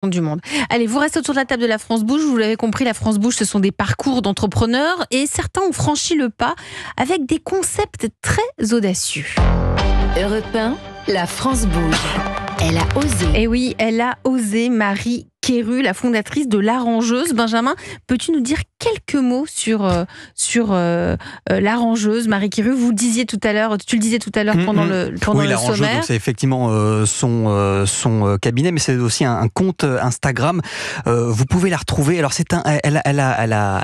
Du monde. Allez, vous restez autour de la table de la France Bouge. Vous l'avez compris, la France Bouge, ce sont des parcours d'entrepreneurs et certains ont franchi le pas avec des concepts très audacieux. Europe 1, la France Bouge. Elle a osé. Et oui, elle a osé, Marie Quéru, la fondatrice de L'Arrangeuse. Benjamin, peux-tu nous dire quelques mots sur L'Arrangeuse, Marie Quéru? Vous le disiez tout à l'heure, tu le disais tout à l'heure pendant le sommaire. Donc c'est effectivement son cabinet, mais c'est aussi un compte Instagram. Vous pouvez la retrouver. Alors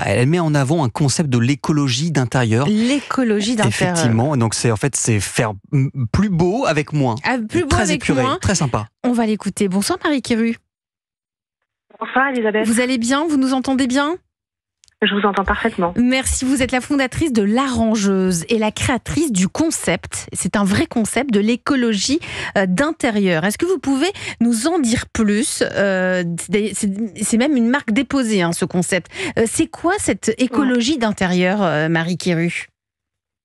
elle met en avant un concept de l'écologie d'intérieur. L'écologie d'intérieur. Effectivement. Donc c'est faire plus beau avec moins. Plus beau très avec épuré, moins. très sympa. On va l'écouter. Bonsoir Marie Quéru. Bonsoir Elisabeth. Vous allez bien? Vous nous entendez bien? Je vous entends parfaitement. Merci, vous êtes la fondatrice de L'Arrangeuse et la créatrice du concept. C'est un vrai concept de l'écologie d'intérieur. Est-ce que vous pouvez nous en dire plus? C'est même une marque déposée, ce concept. C'est quoi cette écologie d'intérieur, Marie Quéru?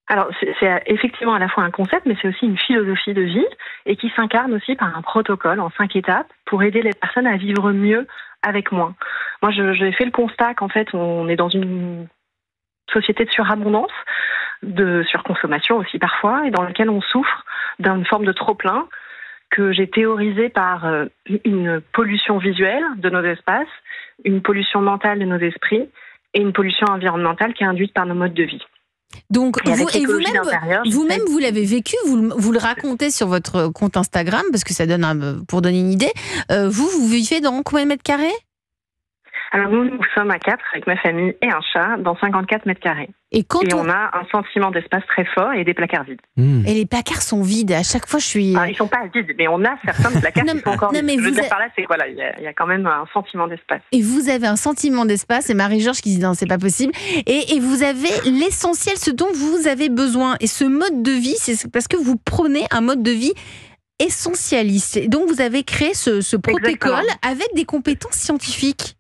Alors, c'est effectivement à la fois un concept, mais c'est aussi une philosophie de vie et qui s'incarne aussi par un protocole en 5 étapes pour aider les personnes à vivre mieux avec moins. Moi, j'ai fait le constat qu'en fait, on est dans une société de surabondance, de surconsommation aussi parfois, et dans laquelle on souffre d'une forme de trop-plein que j'ai théorisé par une pollution visuelle de nos espaces, une pollution mentale de nos esprits et une pollution environnementale qui est induite par nos modes de vie. Donc, vous-même, vous l'avez vécu, vous le racontez sur votre compte Instagram, parce que ça donne pour donner une idée. Vous vivez dans combien de mètres carrés? Alors nous sommes à 4 avec ma famille et un chat dans 54 mètres carrés. Et on a un sentiment d'espace très fort et des placards vides. Et les placards sont vides. À chaque fois, je suis... Alors, ils ne sont pas vides, mais on a certains placards qui sont encore vides. Je veux dire par là, c'est quoi? Il y a quand même un sentiment d'espace. Et vous avez un sentiment d'espace, et Marie-Georges qui dit non, c'est pas possible. Et vous avez l'essentiel, ce dont vous avez besoin. Et ce mode de vie, c'est parce que vous prenez un mode de vie essentialiste. Et donc, vous avez créé ce protocole avec des compétences scientifiques.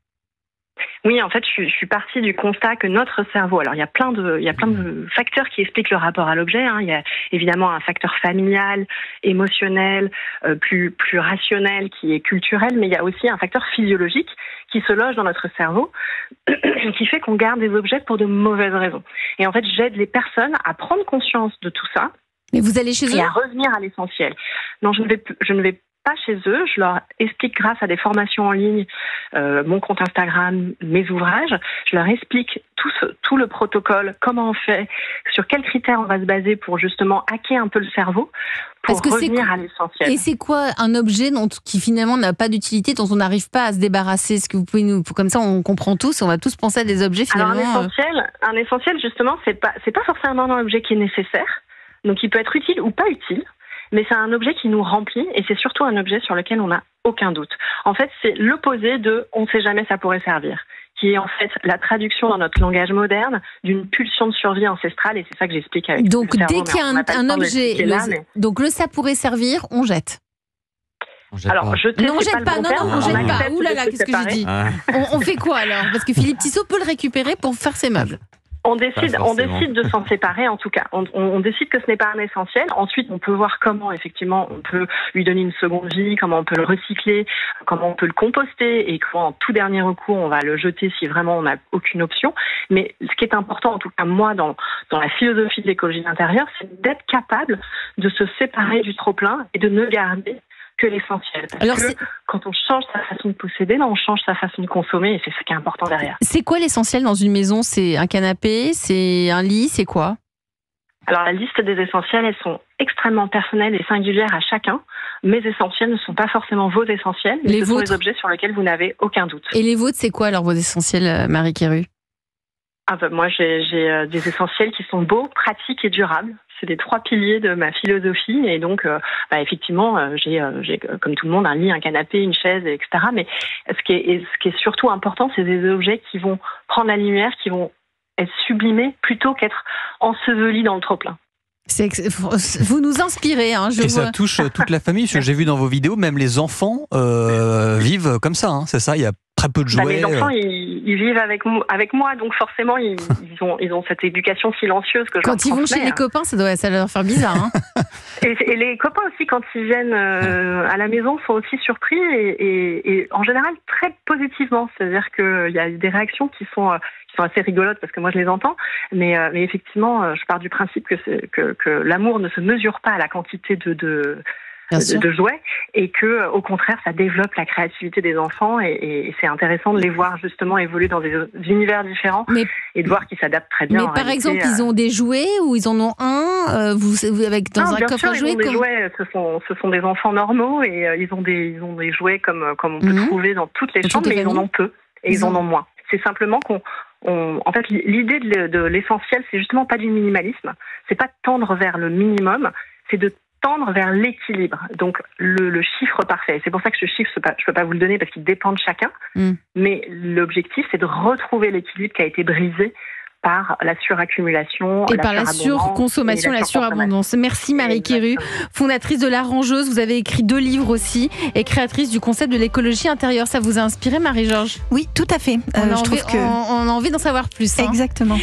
Oui, en fait, je suis partie du constat que notre cerveau, alors il y a plein de facteurs qui expliquent le rapport à l'objet. Il y a évidemment un facteur familial, émotionnel, plus rationnel, qui est culturel, mais il y a aussi un facteur physiologique qui se loge dans notre cerveau, qui fait qu'on garde des objets pour de mauvaises raisons. Et en fait, j'aide les personnes à prendre conscience de tout ça. Mais vous allez chez eux? Et à revenir à l'essentiel. Non, je ne vais pas chez eux, je leur explique grâce à des formations en ligne, mon compte Instagram, mes ouvrages, je leur explique tout le protocole, comment on fait, sur quels critères on va se baser pour justement hacker un peu le cerveau, pour revenir à l'essentiel. Et c'est quoi un objet qui finalement n'a pas d'utilité, dont on n'arrive pas à se débarrasser? Est-ce que vous pouvez comme ça on comprend tous, on va tous penser à des objets finalement... Alors un essentiel justement, c'est pas forcément un objet qui est nécessaire, donc il peut être utile ou pas utile. Mais c'est un objet qui nous remplit et c'est surtout un objet sur lequel on n'a aucun doute. En fait, c'est l'opposé de « on ne sait jamais, ça pourrait servir », qui est en fait la traduction dans notre langage moderne d'une pulsion de survie ancestrale, et c'est ça que j'explique avec donc, le cerveau. Donc, dès qu'il y a un objet, donc le « ça pourrait servir », on jette. Alors, jeter, non, on jette pas. Non, on jette pas. Ouh là là, qu'est-ce que j'ai dit? On fait quoi alors? Parce que Philippe Tissot peut le récupérer pour faire ses meubles. On décide de s'en séparer, en tout cas. On décide que ce n'est pas un essentiel. Ensuite, on peut voir comment, effectivement, on peut lui donner une seconde vie, comment on peut le recycler, comment on peut le composter et comment, en tout dernier recours, on va le jeter si vraiment on n'a aucune option. Mais ce qui est important, en tout cas, moi, dans la philosophie de l'écologie d'intérieur, c'est d'être capable de se séparer du trop-plein et de ne garder que l'essentiel. Parce que quand on change sa façon de posséder, on change sa façon de consommer et c'est ce qui est important derrière. C'est quoi l'essentiel dans une maison? C'est un canapé? C'est un lit? C'est quoi? Alors la liste des essentiels, elles sont extrêmement personnelles et singulières à chacun. Mes essentiels ne sont pas forcément vos essentiels, mais ce sont les objets sur lesquels vous n'avez aucun doute. Et les vôtres, c'est quoi alors vos essentiels, Marie Quéru? Moi, j'ai des essentiels qui sont beaux, pratiques et durables. C'est les 3 piliers de ma philosophie. Et donc, effectivement, j'ai comme tout le monde un lit, un canapé, une chaise, etc. Mais ce qui est surtout important, c'est des objets qui vont prendre la lumière, qui vont être sublimés plutôt qu'être ensevelis dans le trop-plein. Vous nous inspirez. Hein, Et ça touche toute la famille, parce que j'ai vu dans vos vidéos, même les enfants vivent comme ça, hein, c'est ça, il y a très peu de jouets. Les enfants, ils vivent avec moi, donc forcément, ils ont cette éducation silencieuse que je leur Quand ils vont chez les copains, ça doit leur faire bizarre. Hein. Et les copains aussi, quand ils viennent à la maison, sont aussi surpris et en général très positivement. C'est-à-dire qu'il y a des réactions qui sont assez rigolotes parce que moi je les entends, mais effectivement, je pars du principe que l'amour ne se mesure pas à la quantité de jouets et que au contraire ça développe la créativité des enfants et c'est intéressant de les voir justement évoluer dans des univers différents et de voir qu'ils s'adaptent très bien. Mais par exemple, ils ont des jouets ou ils en ont un dans un coffre à jouets. Des jouets, ce sont des enfants normaux et ils ont des jouets comme on peut trouver dans toutes les chambres, mais ils en ont peu et ils en ont moins. C'est simplement en fait, l'idée de l'essentiel, c'est justement pas du minimalisme, c'est pas de tendre vers le minimum, c'est de tendre vers l'équilibre, donc le chiffre parfait. C'est pour ça que ce chiffre, je peux pas vous le donner parce qu'il dépend de chacun, mais l'objectif, c'est de retrouver l'équilibre qui a été brisé par la suraccumulation et par la surconsommation, la surabondance. Merci Marie Quéru, fondatrice de L'Arrangeuse. Vous avez écrit 2 livres aussi et créatrice du concept de l'écologie intérieure. Ça vous a inspiré, Marie-Georges? Oui, tout à fait. On a envie d'en savoir plus. Exactement.